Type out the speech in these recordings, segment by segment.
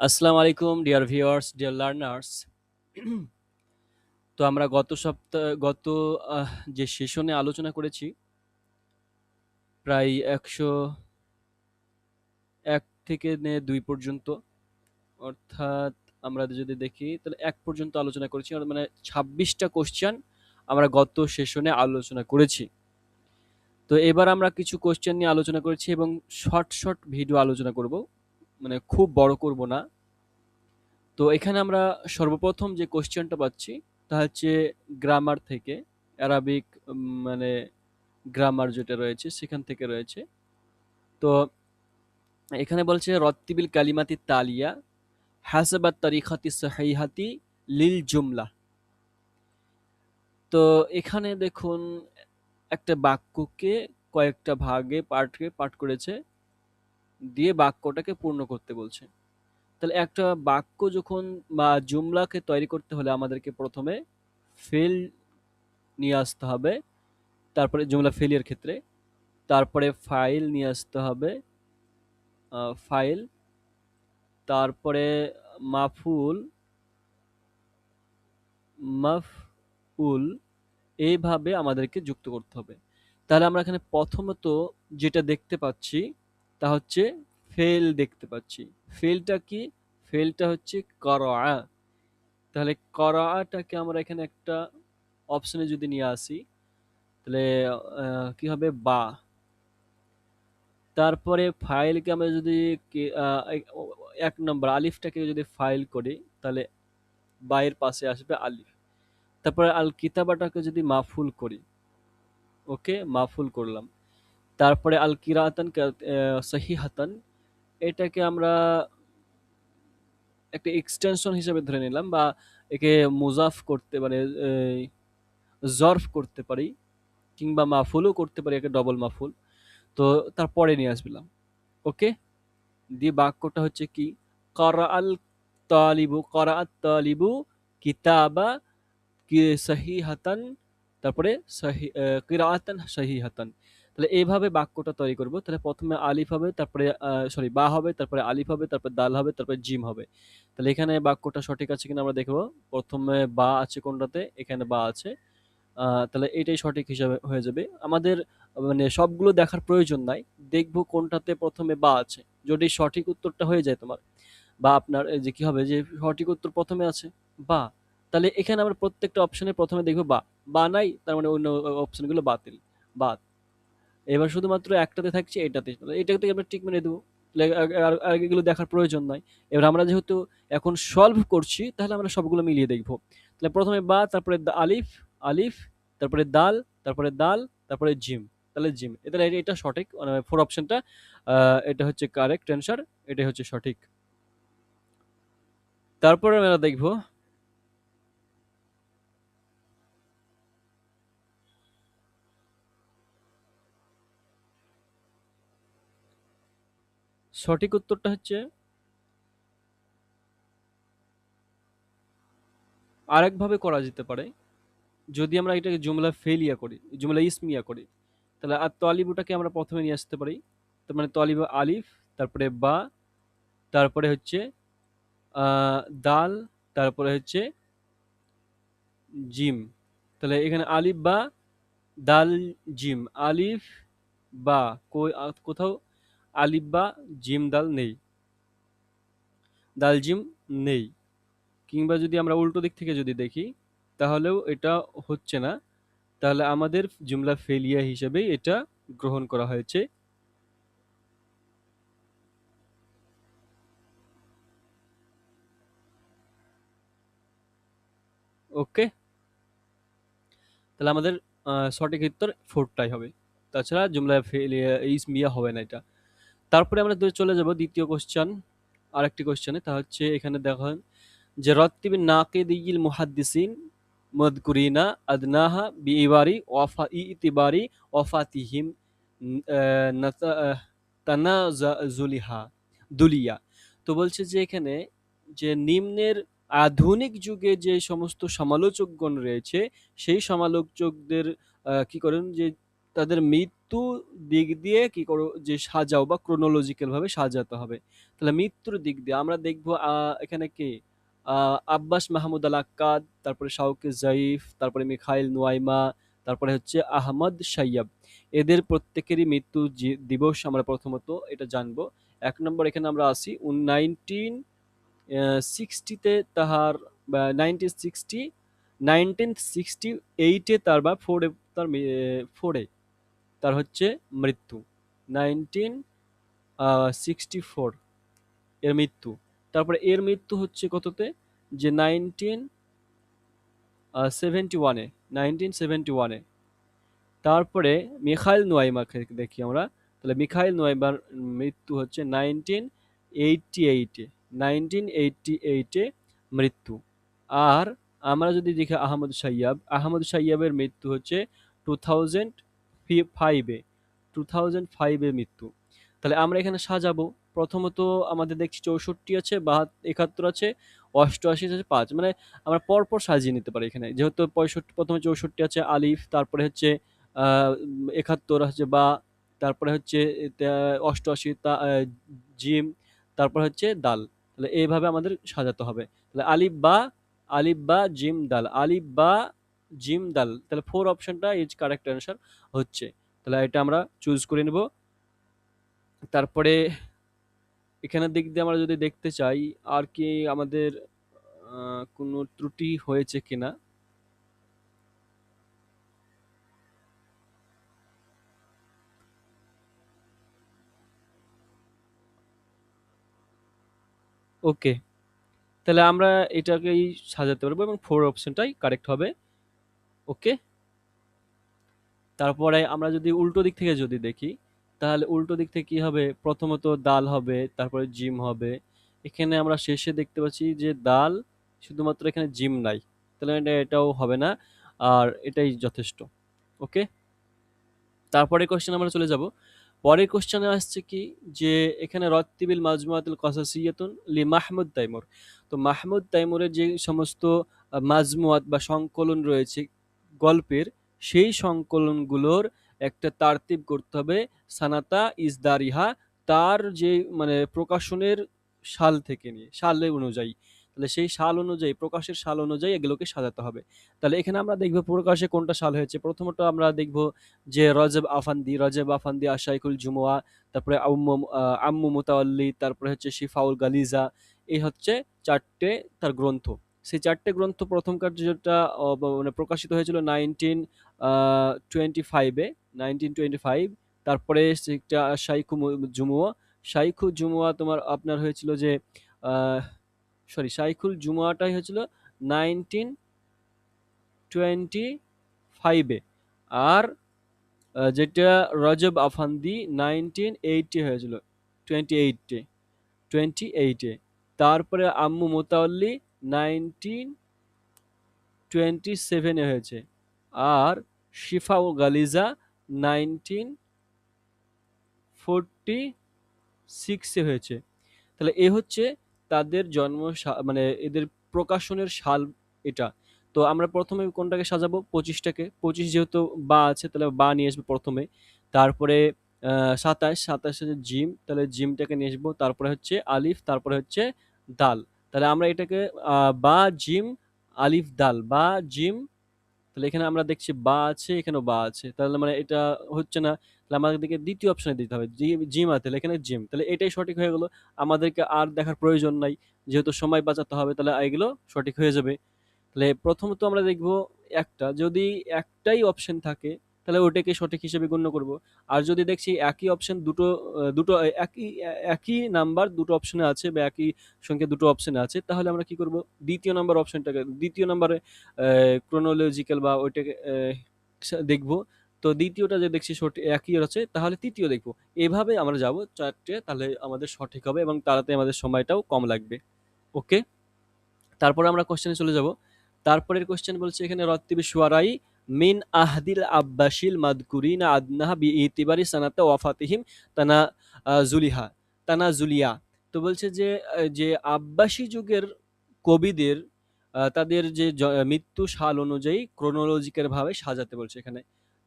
আসসালামু আলাইকুম dear viewers, dear learners. তো আমরা গত যে সেশনে আলোচনা করেছি প্রায় 101 থেকে নিয়ে 2 পর্যন্ত, অর্থাৎ আমরা যদি দেখি তাহলে 1 পর্যন্ত আলোচনা করেছি, মানে 26টা কোশ্চেন আমরা গত সেশনে আলোচনা করেছি। তো এবার আমরা কিছু কোশ্চেন নিয়ে আলোচনা করেছি এবং শর্ট শর্ট ভিডিও আলোচনা করব, মানে খুব বড় করব না। তো এখানে আমরা সর্বপ্রথম যে কোশ্চেনটা পাচ্ছি তা হচ্ছে গ্রামার থেকে, অ্যারাবিক, মানে গ্রামার যেটা রয়েছে সেখান থেকে রয়েছে। তো এখানে বলছে রত্তিবিল কালিমাতি তালিয়া হাসাবাত তারিখাতি সাহিহাতি লিল জুমলা। তো এখানে দেখুন একটা বাক্যকে কয়েকটা ভাগে পাঠ করেছে, দিয়ে বাক্যটাকে পূর্ণ করতে বলছে। তাহলে একটা বাক্য যখন বা জুমলাকে তৈরি করতে হলে আমাদেরকে প্রথমে ফেল নিয়ে আসতে হবে, তারপরে জুমলা ফেলিয়ার ক্ষেত্রে তারপরে ফাইল নিয়ে আসতে হবে, ফাইল, তারপরে মাফুল, মাফউল, এইভাবে আমাদেরকে যুক্ত করতে হবে। তাহলে আমরা এখানে প্রথমত যেটা দেখতে পাচ্ছি তা হচ্ছে ফেল দেখতে পাচ্ছি। ফেলটা কি? ফেলটা হচ্ছে করা। তাহলে করাটাকে আমরা এখানে একটা অপশনে যদি নিয়ে আসি তাহলে কি হবে? বা। তারপরে ফাইলকে আমরা যদি এক নম্বর আলিফটাকে যদি ফাইল করি তাহলে বায়ের পাশে আসবে আলিফ। তারপরে আল কিতাবাটাকে যদি মাফুল করি, ওকে, মাফুল করলাম। তারপরে আল কিরাতান সহিহাতান, এটাকে আমরা একটা এক্সটেনশন হিসেবে ধরে নিলাম, বা একে মুজাফ করতে মানে জরফ করতে পারি, কিংবা মাফুলও করতে পারি, একে ডবল মাফুল। তো তারপরে নিয়ে আসলাম, ওকে। দিয়ে বাক্যটা হচ্ছে কি? করাআত তালিবু কিতাবা কি সহিহাতান, তারপরে কিরাআতান সহিহাতান। তাহলে এইভাবে বাক্যটা তৈরি করব। তাহলে প্রথমে আলিফ হবে, তারপরে সরি বা হবে, তারপরে আলিফ হবে, তারপরে দাল হবে, তারপরে জিম হবে। তাহলে এখানে বাক্যটা সঠিক আছে কিনা আমরা দেখব। প্রথমে বা আছে কোনটাতে? এখানে বা আছে। তাহলে এটাই সঠিক হিসাবে হয়ে যাবে আমাদের। মানে সবগুলো দেখার প্রয়োজন নাই, দেখবো কোনটাতে প্রথমে বা আছে। যদি সঠিক উত্তরটা হয়ে যায় তোমার বা আপনার, এই যে কি হবে, যে সঠিক উত্তর প্রথমে আছে বা, তাহলে এখানে আমরা প্রত্যেকটা অপশনে প্রথমে দেখবো বা। বা নাই, তার মানে অন্য অপশনগুলো বাতিল, বাদ। এবার শুধুমাত্র একটাতে থাকছে, এটাতে আমরা টিক মেরে দেবো। তাহলে আর এগুলো দেখার প্রয়োজন নাই। এবার আমরা যেহেতু এখন সলভ করছি, তাহলে আমরা সবগুলো মিলিয়ে দেখবো। তাহলে প্রথমে বা, তারপরে আলিফ, আলিফ, তারপরে দাল, তারপরে দাল, তারপরে জিম। তাহলে জিম, তাহলে এটা সঠিক, মানে ফোর অপশনটা এটা হচ্ছে কারেক্ট অ্যান্সার, এটাই হচ্ছে সঠিক। তারপরে আমরা দেখবো সঠিক উত্তরটা হচ্ছে আরেকভাবে করা যেতে পারে। যদি আমরা এটাকে জুমলা ফেলিয়া করি, জুমলা ইসমিয়া করি, তাহলে আর তলিবুটাকে আমরা প্রথমে নিয়ে আসতে পারি। তার মানে তলিব আলিফ, তারপরে বা, তারপরে হচ্ছে দাল, তারপরে হচ্ছে জিম। তাহলে এখানে আলিফ বা দাল জিম, আলিফ বা, কোথাও আলিফ বা জিম দাল নেই, দাল জিম নেই। কিংবা যদি আমরা উল্টো দিক থেকে যদি দেখি তাহলেও এটা হচ্ছে না। তাহলে আমাদের জুমলা ফেলিয়া হিসেবেই এটা গ্রহণ করা হয়েছে। ওকে, তাহলে আমাদের সঠিক উত্তর ফোরটাই হবে, তাছাড়া জুমলা ফেলিয়া ইসমিয়া হবে না এটা। তারপরে আমরা চলে যাব দ্বিতীয় কোশ্চেন, আরেকটি কোশ্চেনে। তা হচ্ছে এখানে দেখেন যে রত্তিবিন নাকিদিল মুহাদ্দিসিন মদকুরিনা আদনাহা বিইবারি ওয়াফা ইতিবারি ওয়াফাতিহিম তানাজুলিহা দুলিয়া। তো বলছে যে এখানে যে নিম্নের আধুনিক যুগে যে সমস্ত সমালোচকগণ রয়েছে, সেই সমালোচকদের কি করেন যে তাদের মৃত্যু দিক দিয়ে কি করো যে সাজাও বা ক্রোনোলজিক্যাল ভাবে সাজাতে হবে। তাহলে মৃত্যুর দিক দিয়ে আমরা দেখবো এখানে কে আব্বাস মাহমুদ আল আক্কাদ, তারপরে শাওকে জাইফ, তারপরে মিখাইল নোয়াইমা, তারপরে হচ্ছে আহমদ সাইয়াব। এদের প্রত্যেকেরই মৃত্যু দিবস আমরা প্রথমত এটা জানবো। ১ নম্বর এখানে আমরা আসি 1960-তে তাহার বা 1968-এ তার বা 4-এ তার 4-এ তার হচ্ছে মৃত্যু। 1964 এর মৃত্যু। তারপরে এর মৃত্যু হচ্ছে কততে, যে 1971-এ 1971-এ। তারপরে মিখাইল নোয়াইমাকে দেখি আমরা। তাহলে মিখাইল নোয়াইমার মৃত্যু হচ্ছে 1988-এ 1988-এ মৃত্যু। আর আমরা যদি দেখি আহমদ সাইয়াবের মৃত্যু হচ্ছে 2005-এ 2005-এ মৃত্যু। তাহলে আমরা এখানে সাজাবো। প্রথমত আমাদের দেখছি 64 আছে, 71 আছে, 88 আছে, 5, মানে আমরা পরপর সাজিয়ে নিতে পারি এখানে। যেহেতু 65, প্রথমে 64 আছে আলিফ, তারপরে হচ্ছে 71 হচ্ছে বা, তারপরে হচ্ছে 88 জিম, তারপর হচ্ছে দাল। তাহলে এইভাবে আমাদের সাজাতে হবে। তাহলে আলিফ বা জিম দাল, আলিফ বা জিম দাল। তাহলে 4 অপশনটা ইজ কারেক্ট অ্যান্সার হচ্ছে। তাহলে এটা আমরা চুজ করে নেব। তারপরে এখানের দিক দিয়ে আমরা যদি দেখতে চাই আর কি আমাদের কোনো ত্রুটি হয়েছে কিনা। ওকে, তাহলে আমরা এটাকেই সাজাতে পারবো এবং 4 অপশনটাই কারেক্ট হবে। ওকে, তারপরে আমরা যদি উল্টো দিক থেকে যদি দেখি, তাহলে উল্টো দিক থেকে কি হবে, প্রথমত দাল হবে, তারপরে জিম হবে। এখানে আমরা শেষে দেখতে পাচ্ছি যে দাল, শুধুমাত্র এখানে জিম নাই। তাহলে এটাও হবে না, আর এটাই যথেষ্ট। ওকে, তারপরে কোশ্চেন আমরা চলে যাব। পরের কোশ্চেনে আসছে কি, যে এখানে রত্তিবিল মাজমুআতুল কসাসিয়াতুন লি মাহমুদ তাইমুর। তো মাহমুদ তাইমুরের যে সমস্ত মাজমুআত বা সংকলন রয়েছে গল্পের, সেই সংকলনগুলোর একটা তারতিব করতে হবে সানাতা ইসদারিহা, তার যে মানে প্রকাশনের সাল থেকে নিয়ে, সালে অনুযায়ী। তাহলে সেই সাল অনুযায়ী, প্রকাশের সাল অনুযায়ী এগুলোকে সাজাতে হবে। তাহলে এখানে আমরা দেখব প্রকাশে কোনটা সাল হয়েছে। প্রথমত আমরা দেখব যে রজব আফান্দি আশাইকুল জুমুয়া, তারপরে আম্মু মুতাওয়াল্লি, তারপরে হচ্ছে শিফাউল গালিজা। এই হচ্ছে 4টে তার গ্রন্থ। সেই 4টে গ্রন্থ প্রথম কার্যটা মানে প্রকাশিত হয়েছিল 1925-এ 1925। তারপরে সেটা শাইখু জুমুয়া তোমার আপনার হয়েছিল যে শাইখুল জুমুয়াটাই হয়েছিল 1925-এ। আর যেটা রজব আফান্দি 1980 হয়েছিল, 28-এ 28-এ। তারপরে আম্মু মোতাওয়াল্লি 1927-এ হয়েছে। আর শিফা ও গালিজা 1946-এ হয়েছে। তাহলে এ হচ্ছে তাদের জন্ম মানে এদের প্রকাশনের সাল এটা। তো আমরা প্রথমে কোনটাকে সাজাবো, 25টাকে। 25 যেহেতু বা আছে, তাহলে বা নিয়ে আসবো প্রথমে। তারপরে 27 হচ্ছে জিম, তাহলে জিমটাকে নিয়ে আসবো। তারপরে হচ্ছে আলিফ, তারপরে হচ্ছে দাল। তাহলে আমরা এটাকে বা জিম আলিফ দাল, বা জিম। তাহলে এখানে আমরা দেখছি বা আছে, এখানেও বা আছে, তাহলে মানে এটা হচ্ছে না। তাহলে আমাদেরকে দ্বিতীয় অপশনে দিতে হবে, জিম আছে, তাহলে এখানে জিম, তাহলে এটাই সঠিক হয়ে গেল। আমাদেরকে আর দেখার প্রয়োজন নাই, যেহেতু সময় বাঁচাতে হবে, তাহলে এগুলো সঠিক হয়ে যাবে। তাহলে প্রথমত আমরা দেখব যদি একটাই অপশন থাকে, তাহলে ওটাকে সঠিক হিসেবে গণ্য করব। আর যদি দেখছি একই অপশন দুটো একই নাম্বার দুটো অপশনে আছে, বা একই সংখ্যা দুটো অপশনে আছে, তাহলে আমরা কি করব, দ্বিতীয় নাম্বারে ক্রোনোলজিক্যাল বা ওইটাকে দেখব। তো দ্বিতীয়টা যে দেখছি সঠিক একই আছে, তাহলে তৃতীয় দেখব। এভাবে আমরা যাব 4টে, তাহলে আমাদের সঠিক হবে এবং তাড়াতাড়ি আমাদের সময়টাও কম লাগবে। ওকে, তারপরে আমরা কোশ্চেনে চলে যাব। তারপরের কোশ্চেন বলছে এখানে রত্তিবি শুয়ারাই মিন আহদিল আব্বাসিল মাদকুরিনা আদনাহা বিইতিবারি সানাতা ওয়াফাতিহিম তানা জুলিহা তানা জুলিয়া। তো বলছে যে যে আব্বাসী যুগের কবিদের তাদের যে মৃত্যু সাল অনুযায়ী ক্রোনোলজিক্যাল ভাবে সাজাতে বলছে এখানে।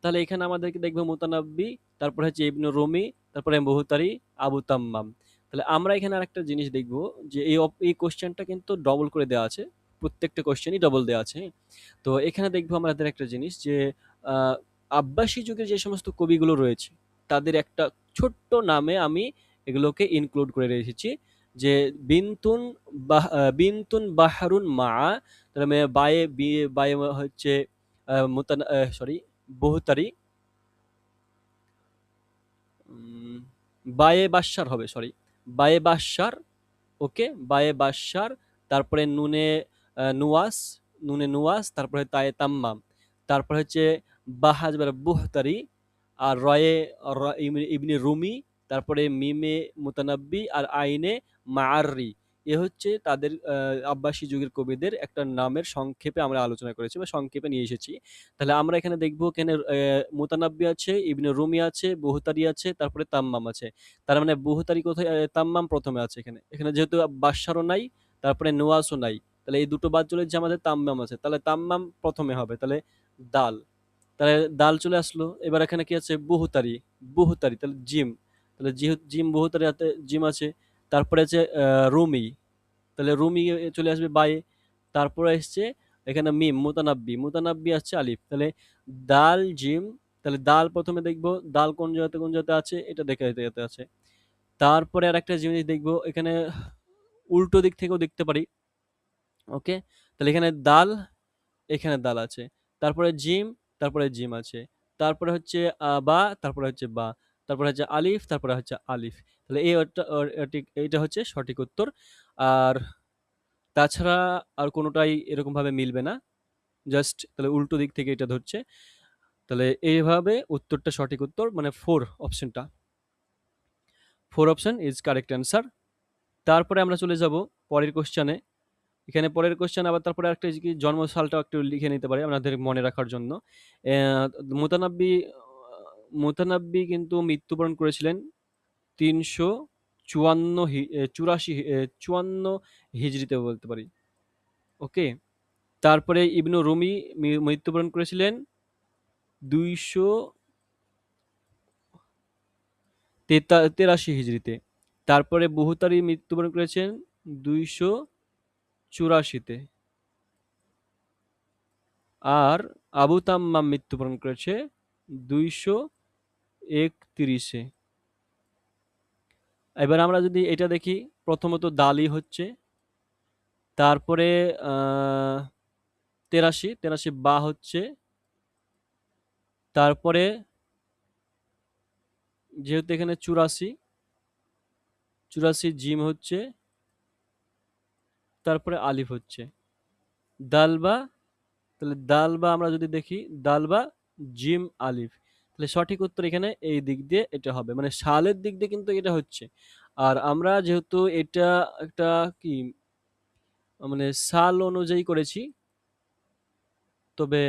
তাহলে এখানে আমাদেরকে দেখবো মুতানাব্বি, তারপরে হচ্ছে ইবনু রুমি, তারপরে বহুতারি, আবু তাম্মাম। তাহলে আমরা এখানে আরেকটা জিনিস দেখব যে এই কোশ্চেনটা কিন্তু ডবল করে দেওয়া আছে, প্রত্যেকটা কোশ্চেনই ডবল দেওয়া আছে, হ্যাঁ? তো এখানে দেখবো আমাদের একটা জিনিস যে আব্বাসী যুগের যে সমস্ত কবিগুলো রয়েছে তাদের একটা ছোট্ট নামে আমি এগুলোকে ইনক্লুড করে রেখেছি, যে বিনতুন বিনতুন বাহারুন মা, তাহলে বায়ে বায়ে হচ্ছে সরি বহুতারি, বায়ে বাসার হবে, সরি বায়ে বাসার, ওকে বায়ে বাসার, তারপরে নুয়াস, নুয়াস, তারপরে তায়ে তাম্মাম, তারপরে হচ্ছে বাহাজ বুহতারি, আর ইবনে রুমি, তারপরে মিমে মুতানাব্বি, আর আইনে মাআররি। এ হচ্ছে তাদের আব্বাসী যুগের কবিদের একটা নামের সংক্ষেপে আমরা আলোচনা করেছি বা সংক্ষেপে নিয়ে এসেছি। তাহলে আমরা এখানে দেখবো এখানে মুতানাব্বি আছে, ইবনে রুমি আছে, বহুতারি আছে, তারপরে তাম্মাম আছে। তার মানে বহুতারি কোথায়, তাম্মাম প্রথমে আছে এখানে, এখানে যেহেতু বাশশারও নাই, তারপরে নুয়াসও নাই, তাহলে এই দুটো বাদ চলে যে আমাদের তাম্মাম আছে, তাহলে তাম্মাম প্রথমে হবে, তাহলে দাল, তাহলে দাল চলে আসলো। এবার এখানে কি আছে, বহুতারি, বহুতারি তাহলে জিম, তাহলে জিম বহুতারি হাতে জিম আছে। তারপরে আছে রুমি, তাহলে রুমি চলে আসবে বায়ে। তারপরে এসছে এখানে মিম, মুতানাব্বি, মুতানাব্বি আসছে আলিফ, তাহলে দাল জিম, তাহলে দাল প্রথমে দেখবো, দাল কোন জায়গাতে আছে এটা দেখে যেতে আছে। তারপরে আর একটা জিনিস দেখবো এখানে, উল্টো দিক থেকেও দেখতে পারি, ওকে, তাহলে এখানে দাল, এখানে দাল আছে, তারপরে জিম, তারপরে জিম আছে, তারপরে হচ্ছে বা, তারপরে হচ্ছে বা, তারপরে হচ্ছে আলিফ, তারপরে হচ্ছে আলিফ। তাহলে এইটা হচ্ছে সঠিক উত্তর। আর তাছাড়া আর কোনোটাই এরকম ভাবে মিলবে না, জাস্ট তাহলে উল্টো দিক থেকে এটা ধরছে। তাহলে এইভাবে উত্তরটা সঠিক উত্তর, মানে অপশনটা, four option is correct answer. তারপরে আমরা চলে যাব পরের কোশ্চেনে। এখানে পরের কোশ্চেন আবার তারপরে একটা কি জন্মসালটা একটু লিখে নিতে পারি আপনাদের মনে রাখার জন্য। মুতানাব্বি কিন্তু মৃত্যুবরণ করেছিলেন 354 84 54 হিজরিতে বলতে পারি, ওকে। তারপরে ইবনু রুমি মৃত্যুবরণ করেছিলেন 283 হিজরিতে। তারপরে বহুতারি মৃত্যুবরণ করেছেন 284তে, আর আবু তাম্মাম মৃত্যুবরণ করেছে 231-এ। এবার আমরা যদি এটা দেখি, প্রথমত দালি হচ্ছে, তারপরে 83 বা হচ্ছে, তারপরে যেহেতু এখানে 84 জিম হচ্ছে, তারপরে আলিফ হচ্ছে, দালবা, তাহলে দালবা আমরা যদি দেখি, দালবা জিম আলিফ, তাহলে সঠিক উত্তর এখানে এই দিক দিয়ে এটা হবে, মানে সালের দিক দিয়ে কিন্তু এটা হচ্ছে। আর আমরা যেহেতু এটা একটা কি মানে সাল অনুযায়ী করেছি, তবে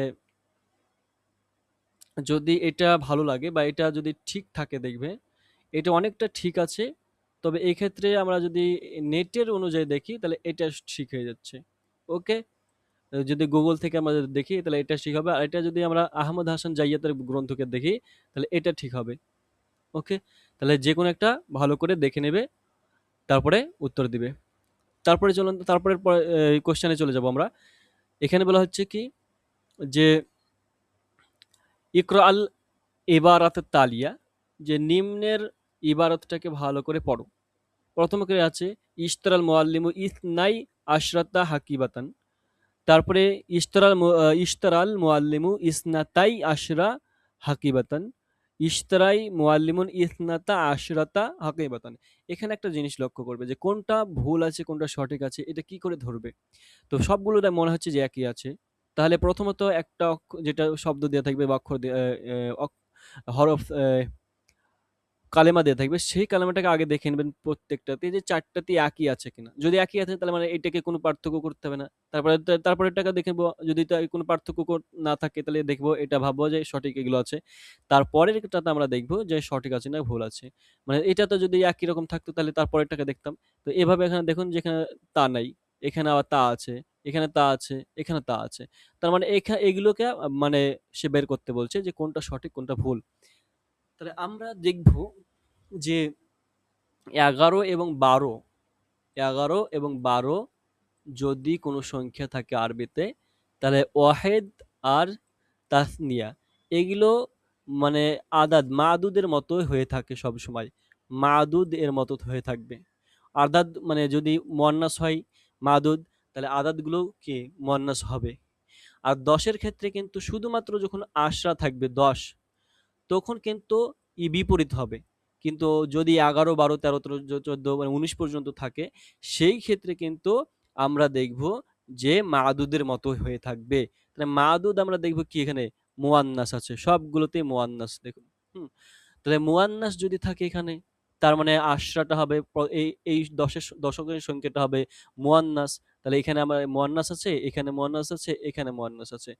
যদি এটা ভালো লাগে বা এটা যদি ঠিক থাকে, দেখবে এটা অনেকটা ঠিক আছে। তবে এই ক্ষেত্রে আমরা যদি নেটের অনুযায়ী দেখি তাহলে এটা ঠিক হয়ে যাচ্ছে, ওকে। যদি গুগল থেকে আমরা যদি দেখি তাহলে এটা ঠিক হবে, আর এটা যদি আমরা আহমদ হাসান জাইয়াতের গ্রন্থকে দেখি তাহলে এটা ঠিক হবে, ওকে। তাহলে যে কোনো একটা ভালো করে দেখে নেবে, তারপরে উত্তর দিবে। তারপরে চলুন, তারপরে কোশ্চেনে চলে যাব আমরা। এখানে বলা হচ্ছে কি যে ইকরা আল ইবারাত তালিয়া, যে নিম্নের ইবারতটাকে ভালো করে পড়ো। প্রথম করে আছে ইশতারাল মুআল্লিমু ইসনাই আশরাতা হাকিবাতান, তারপরে ইশতারাল মুআল্লিমু ইসনাতাই আশরা হাকিবাতান, ইশতারাই মুআল্লিমুন ইসনাতা আশরাতা হাকিবাতান। এখানে একটা জিনিস লক্ষ্য করবে যে কোনটা ভুল আছে কোনটা সঠিক আছে, এটা কি করে ধরবে। তো সবগুলো মনে হচ্ছে যে একই আছে। তাহলে প্রথমত একটা যেটা শব্দ দেওয়া থাকবে বা অক্ষর হরফ কালেমা দেয়া থাকবে, সেই কালেমাটাকে আগে দেখে নেবেন প্রত্যেকটাতে যে ৪ টাতেই একই আছে কিনা। যদি একই আছে তাহলে মানে এটাকে কোনো পার্থক্য করতে হবে না। তারপরেরটাকে দেখব, যদি কোনো পার্থক্য না থাকে তাহলে দেখব, এটা ভাববো যে সঠিক এগুলো আছে। তারপরেরটাতে আমরা দেখব যে সঠিক আছে না ভুল আছে। মানে এটাতে যদি একই রকম থাকতো তাহলে তারপরেরটাকে দেখতাম। তো এভাবে এখানে দেখুন যে এখানে তা নাই, এখানে আবার তা আছে, এখানে তা আছে, এখানে তা আছে। তার মানে এগুলোকে মানে সে বের করতে বলছে যে কোনটা সঠিক কোনটা ভুল। তাহলে আমরা দেখব যে 11 এবং 12, 11 এবং 12 যদি কোনো সংখ্যা থাকে আরবিতে, তাহলে ওয়াহেদ আর তাসনিয়া এগুলো মানে আদাদ মাদুদের মতোই হয়ে থাকে সব সময়, মাদুদ এর মতো হয়ে থাকবে। আদাদ মানে যদি মুয়ান্নাস হয় মাদুদ, তাহলে আদাদগুলো কি মুয়ান্নাস হবে। আর 10-এর ক্ষেত্রে কিন্তু শুধুমাত্র যখন আশরা থাকবে 10, তখন কিন্তু বিপরীত হবে। কিন্তু যদি 11, 12, 13, 14 মানে 19 পর্যন্ত থাকে, সেই ক্ষেত্রে কিন্তু আমরা দেখব যে মাদুদের মতো হয়ে থাকবে। তাহলে মাদুদ আমরা দেখব কি এখানে মুয়ান্নাস আছে, সবগুলোতেই মুয়ান্নাস দেখুন। হুম, তাহলে মুয়ান্নাস যদি থাকে এখানে, তার মানে আশরাটা হবে এই দশকের সংখ্যাটা হবে মুয়ান্নাস। তাহলে এখানে আমার মুয়ান্নাস আছে, এখানে মুয়ান্নাস আছে, এখানে মুয়ান্নাস আছে।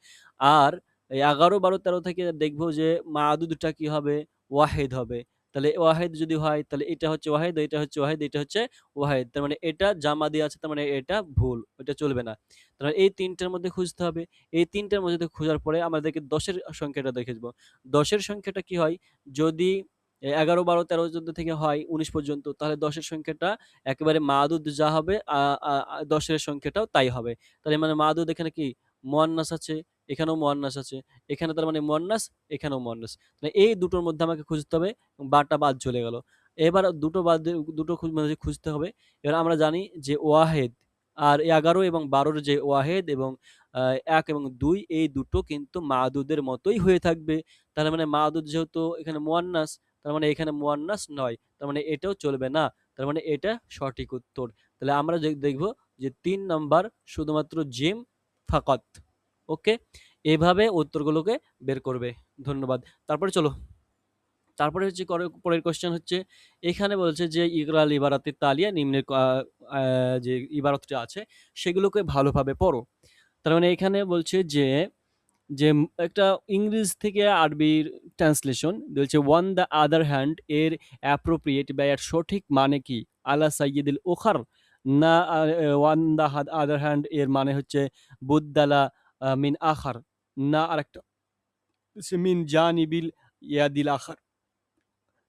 আর এই 11, 12, 13 থেকে দেখবো যে মাদুদটা কি হবে ওয়াহিদ হবে। তাহলে ওয়াহিদ যদি হয়, তাহলে এটা হচ্ছে ওয়াহিদ, এটা হচ্ছে ওয়াহিদ, এটা হচ্ছে ওয়াহিদ। তার মানে এটা জামা দিয়ে আছে, তার মানে এটা ভুল, এটা চলবে না। তার মানে এই তিনটার মধ্যে খুঁজতে হবে। এই তিনটার মধ্যে খোঁজার পরে আমাদেরকে 10-এর সংখ্যাটা দেখে যাব। 10-এর সংখ্যাটা কি হয়, যদি 11, 12, 13 চোদ্দ থেকে হয় 19 পর্যন্ত, তাহলে 10-এর সংখ্যাটা একেবারে মাদুদ যা হবে 10-এর সংখ্যাটাও তাই হবে। তাহলে মানে মাদুদ এখানে কি মুয়ান্নাস আছে, এখানেও মুয়ান্নাস আছে, এখানে তার মানে মুয়ান্নাস, এখানেও মুয়ান্নাস। তাহলে এই দুটোর মধ্যে আমাকে খুঁজতে হবে, বাটা বাদ চলে গেল। এবার দুটো বাদ দুটো মাঝে খুঁজতে হবে। এবার আমরা জানি যে ওয়াহেদ আর 11 এবং 12-র যে ওয়াহেদ এবং 1 এবং 2 এই দুটো কিন্তু মাদুদের মতোই হয়ে থাকবে। তাহলে মানে মাদুদ যেহেতু এখানে মুয়ান্নাস, তার মানে এখানে মুয়ান্নাস নয়, তার মানে এটাও চলবে না। তার মানে এটা সঠিক উত্তর। তাহলে আমরা দেখব যে 3 নাম্বার শুধুমাত্র জিম ফাকাত। ওকে, এভাবে উত্তরগুলোকে বের করবে। ধন্যবাদ। তারপরে চলো, তারপরে হচ্ছে পরের কোশ্চেন হচ্ছে, এখানে বলছে যে ইকরাল ইবারাতে তালিয়া নিম্নের যে ইবারতটা আছে সেগুলোকে ভালোভাবে পড়ো। তার মানে এখানে বলছে যে যে একটা ইংরেজ থেকে আরবির ট্রান্সলেশন বলছে ওয়ান দ্য আদার হ্যান্ড এর অ্যাপ্রোপ্রিয়েট বা এর সঠিক মানে কি, আলা সাইয়্যিদিল ওখার না, ওয়ান দ্য আদার হ্যান্ড এর মানে হচ্ছে বুদ্দালা মিন আখার, না আরেকটা মিন জানিবিল ইয়াদিল আখার,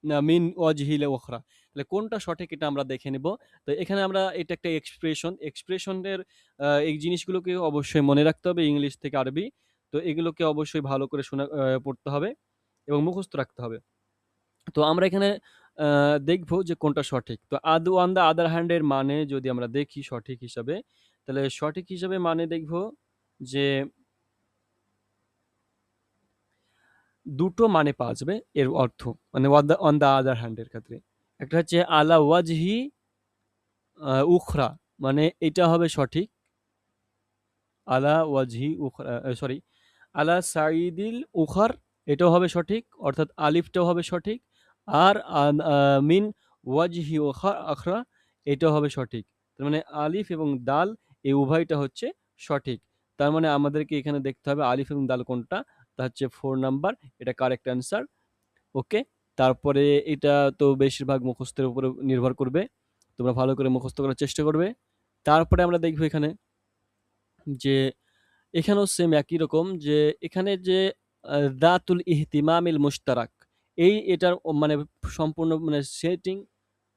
না মিন ওয়াজহিল ওখরা। তাহলে কোনটা সঠিক এটা আমরা দেখে নেব। তো এখানে আমরা এটা একটা এক্সপ্রেশনের এই জিনিসগুলোকে অবশ্যই মনে রাখতে হবে ইংলিশ থেকে আরবি। তো এগুলোকে অবশ্যই ভালো করে শোনা পড়তে হবে এবং মুখস্থ রাখতে হবে। তো আমরা এখানে দেখব যে কোনটা সঠিক। তো অন দ্য আদার হ্যান্ড এর মানে যদি আমরা দেখি সঠিক হিসাবে, তাহলে সঠিক হিসাবে মানে দেখব যে দুটো মানে পাওয়া যাবে এর অর্থ, মানে অন দ্য আদার হ্যান্ড এর ক্ষেত্রে। একটা হচ্ছে আলা ওয়াজহি উখরা, মানে এটা হবে সঠিক, আলা ওয়াজহি উখরা, সরি আলা সাইদিল উখার, এটাও হবে সঠিক, অর্থাৎ আলিফটাও হবে সঠিক। আর মিন ওয়াজহি আখরা, এটাও হবে সঠিক। তার মানে আলিফ এবং দাল এই উভয়টা হচ্ছে সঠিক। তার মানে আমাদেরকে এখানে দেখতে হবে আলিফ এবং দাল কোনটা, তা হচ্ছে 4 নাম্বার, এটা কারেক্ট অ্যান্সার। ওকে, তারপরে এটা তো বেশিরভাগ মুখস্থের উপরে নির্ভর করবে, তোমরা ভালো করে মুখস্থ করার চেষ্টা করবে। তারপরে আমরা দেখবো এখানে যে এখানেও সেম একই রকম, যে এখানে যে দাতুল ইহতিমামিল মুশতারাক, এটার মানে সম্পূর্ণ মানে সেটিং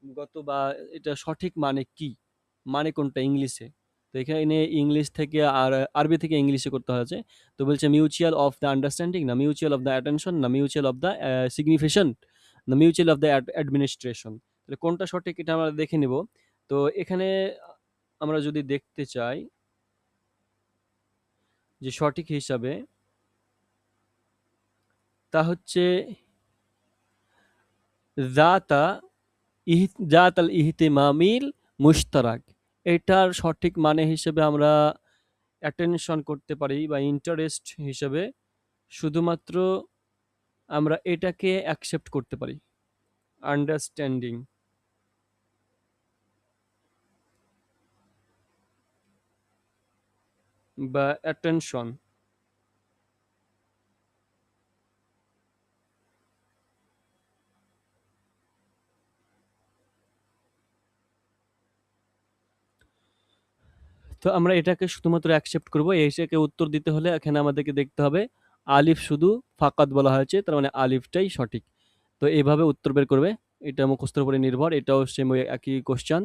গত বা এটা সঠিক মানে কি, মানে কোনটা ইংলিশে। তো এখানে ইংলিশ থেকে আর আরবি থেকে ইংলিশে করতে হয়েছে। তো বলছে মিউচুয়াল অফ দ্য আন্ডারস্ট্যান্ডিং, না মিউচুয়াল অফ দ্য অ্যাটেনশন, না মিউচুয়াল অফ দ্য সিগনিফিকেশন, না মিউচুয়াল অফ দ্য অ্যাডমিনিস্ট্রেশন। তাহলে কোনটা সঠিক এটা আমরা দেখে নিব। তো এখানে আমরা যদি দেখতে চাই যে সঠিক হিসাবে, তা হচ্ছে জাতা জাত আল ইহতিমামিল মুশতারাক। এটার সঠিক মানে হিসেবে আমরা অ্যাটেনশন করতে পারি বা ইন্টারেস্ট হিসেবে শুধুমাত্র আমরা এটাকে অ্যাকসেপ্ট করতে পারি, আন্ডারস্ট্যান্ডিং বা অ্যাটেনশন। তো আমরা এটাকে শুধুমাত্র অ্যাকসেপ্ট করবো। এটাকে উত্তর দিতে হলে এখানে আমাদেরকে দেখতে হবে আলিফ শুধু ফাকাত বলা হয়েছে, তার মানে আলিফটাই সঠিক। তো এইভাবে উত্তর বের করবে। এটা মুখস্থের উপরে নির্ভর। এটাও সেম ওই একই কোয়েশ্চেন।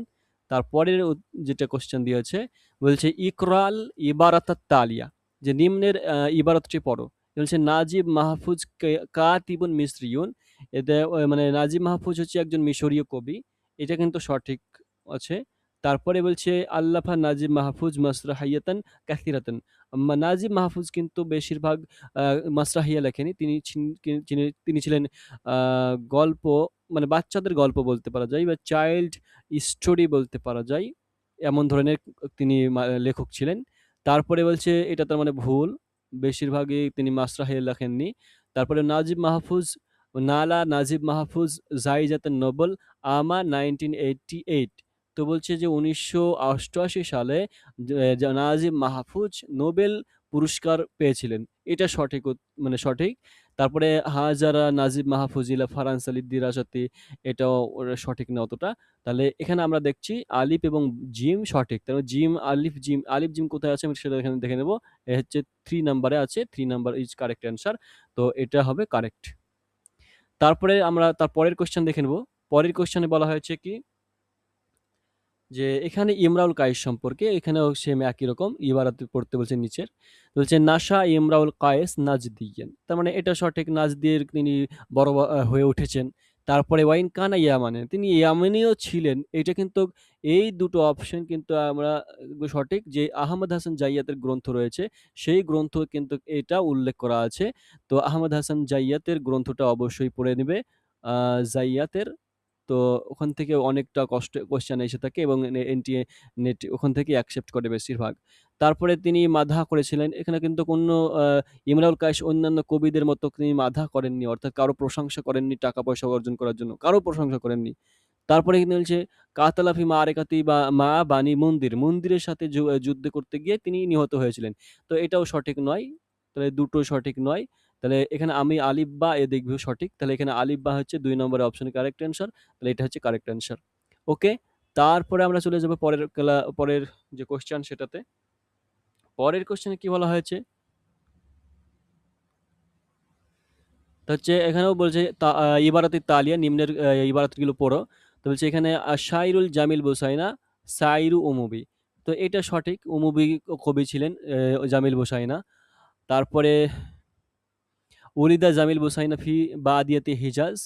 তারপরের যেটা কোয়েশ্চেন দিয়েছে বলছে ইকরাল ইবারাতাত তালিয়া, যে নিম্নের ইবারতটি পড়ো। বলছে নাজিব মাহফুজ কাতিবুন মিসরিয়ুন। এতে মানে নাজিব মাহফুজ হচ্ছে একজন মিশরীয় কবি। এটা কিন্তু সঠিক আছে। তারপরে বলছে আল্লাফা নাজিব মাহফুজ মাসরাহিয়াতান কাসিরাতান। নাজিব মাহফুজ কিন্তু বেশিরভাগ মাসরাহিয়া লেখেনি। তিনি ছিলেন গল্প, মানে বাচ্চাদের গল্প বলতে পারা যায় বা চাইল্ড স্টোরি বলতে পারা যায়, এমন ধরনের তিনি লেখক ছিলেন। তারপরে বলছে এটা তার মানে ভুল, বেশিরভাগই তিনি মাসরাহে লেখেননি। তারপরে নাজিব মাহফুজ নালা নাজিব মাহফুজ জাইজাতুন নোবেল আমা 1988। তো বলছে যে 1988 সালে নাজিব মাহফুজ নোবেল পুরস্কার পেয়েছিলেন। এটা সঠিক মানে সঠিক। তারপরে হাজারা নাজিব মাহফুজিলা ফারানসালি দিরাসাতি, এটাও সঠিক না অতটা। তাহলে এখানে আমরা দেখছি আলিফ এবং জিম সঠিক। তাহলে জিম আলিফ জিম, আলিফ জিম কোথায় আছে আমি সেটা এখানে দেখে নেব। এ হচ্ছে 3 নাম্বারে আছে। 3 নাম্বার ইজ কারেক্ট অ্যান্সার। তো এটা হবে কারেক্ট। তারপরে আমরা তার পরের কোয়েশ্চেন দেখে নেব। পরের কোয়েশ্চেনে বলা হয়েছে কি যে এখানে ইমরাউল কায়েস সম্পর্কে, এখানেও সেম একই রকম ইবারাত পড়তে বলছে নিচের। বলছে নাশা ইমরাউল কায়েস নাজদিয়ান, তার মানে এটা সঠিক, নাজদির তিনি বড় হয়ে উঠেছেন। তারপরে ওয়াইন কানা ইয়ামানে, তিনি ইয়ামানিও ছিলেন। এটা কিন্তু এই দুটো অপশন কিন্তু আমরা সঠিক, যে আহমদ হাসান জাইয়াতের গ্রন্থ রয়েছে সেই গ্রন্থ কিন্তু এটা উল্লেখ করা আছে। তো আহমদ হাসান জাইয়াতের গ্রন্থটা অবশ্যই পড়ে নেবে। জাইয়াতের, তো ওখান থেকে অনেকটা কষ্ট কোয়েশ্চেন এসে থাকে এবং এনটিএ নেট ওখান থেকে অ্যাকসেপ্ট করে বেশিরভাগ। তারপরে তিনি মাদহা করেছিলেন। এখানে কিন্তু কোনো ইমরাউল কায়েস অন্যান্য কবিদের মতো তিনি মাদহা করেননি, অর্থাৎ কারো প্রশংসা করেননি টাকা পয়সা অর্জন করার জন্য, কারো প্রশংসা করেননি। তারপরে কিন্তু বলছে কাতালাফি মারেকাতি বা মা বানি মন্দির, মন্দিরের সাথে যুদ্ধ করতে গিয়ে তিনি নিহত হয়েছিলেন। তো এটাও সঠিক নয়। তাহলে দুটো সঠিক নয়। তাহলে এখানে আমি আলিফ বা এ দেখব সঠিক। তাহলে এখানে আলিফ বা হচ্ছে 2 নম্বরের অপশনে কারেক্ট অ্যান্সার। তাহলে এটা হচ্ছে কারেক্ট অ্যান্সার। ওকে? তারপরে আমরা চলে যাব পরের যে কোয়েশ্চেন সেটাতে। পরের কোয়েশ্চেনে কি বলা হয়েছে? তো হচ্ছে এখানেও বলছে ইবারাত তালিয়া, নিম্নের ইবারাতগুলো পড়ো। তো বলছে এখানে শাইরুল জামিল বুসাইনা সাইরু উমুবি। তো এটা সঠিক, উমুবি কবি ছিলেন জামিল বুসাইনা। তারপরে ওলিদা জামিল বুসাইনা ফি বাদিয়াতি হিজাজ।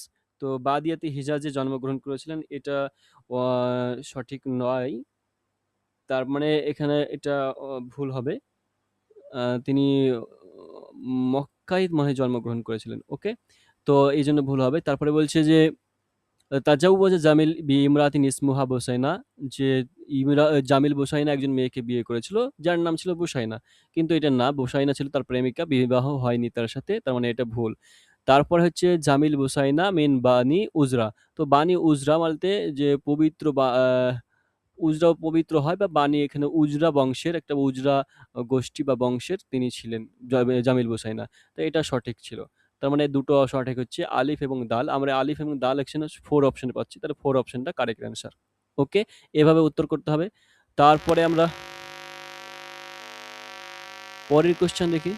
তো বাদিয়াতি হিজাজে জন্মগ্রহণ করেছিলেন, এটা সঠিক নয়। তার মানে এখানে এটা ভুল হবে। তিনি মক্কায় মনে হয় জন্মগ্রহণ করেছিলেন। ওকে? তো এইজন্য ভুল হবে। তারপরে বলছে যে তাজাউওয়াজা জামিল বিইমরাতিন ইসমুহা বুসায়না, যে জামিল বুসায়না একজন মেয়েকে বিয়ে করেছিল যার নাম ছিল বুসায়না। কিন্তু এটা না, বুসায়না ছিল তার প্রেমিকা, বিবাহ হয়নি তার সাথে। তার মানে এটা ভুল। তারপর হচ্ছে জামিল বুসায়না মিন বানি উজরা। তো বানি উজরা বলতে যে পবিত্র বা উজরাও পবিত্র হয়, বা বানি এখানে উজরা বংশের, একটা উজরা গোষ্ঠী বা বংশের তিনি ছিলেন জামিল বুসায়না। তো এটা সঠিক ছিল। তার মানে দুটো সঠিক হচ্ছে আলিফ এবং দাল। আমরা আলিফ এবং দাল একসাথে 4 অপশনে পাচ্ছি। তাহলে 4 অপশনটা কারেক্ট অ্যান্সার। ওকে? এভাবে উত্তর করতে হবে। তারপরে আমরা পরের কোয়েশ্চেন দেখি।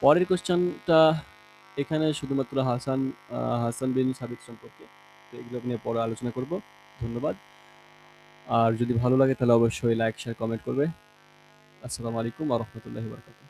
পরের কোয়েশ্চেনটা এখানে শুধুমাত্র হাসান বিন সাবিত সম্পর্কে। তো এগুলো নিয়ে পরে আলোচনা করব। ধন্যবাদ। আর যদি ভালো লাগে তাহলে অবশ্যই লাইক, শেয়ার, কমেন্ট করবে। আসসালামু আলাইকুম ওয়া রাহমাতুল্লাহি ওয়া বারাকাতুহু।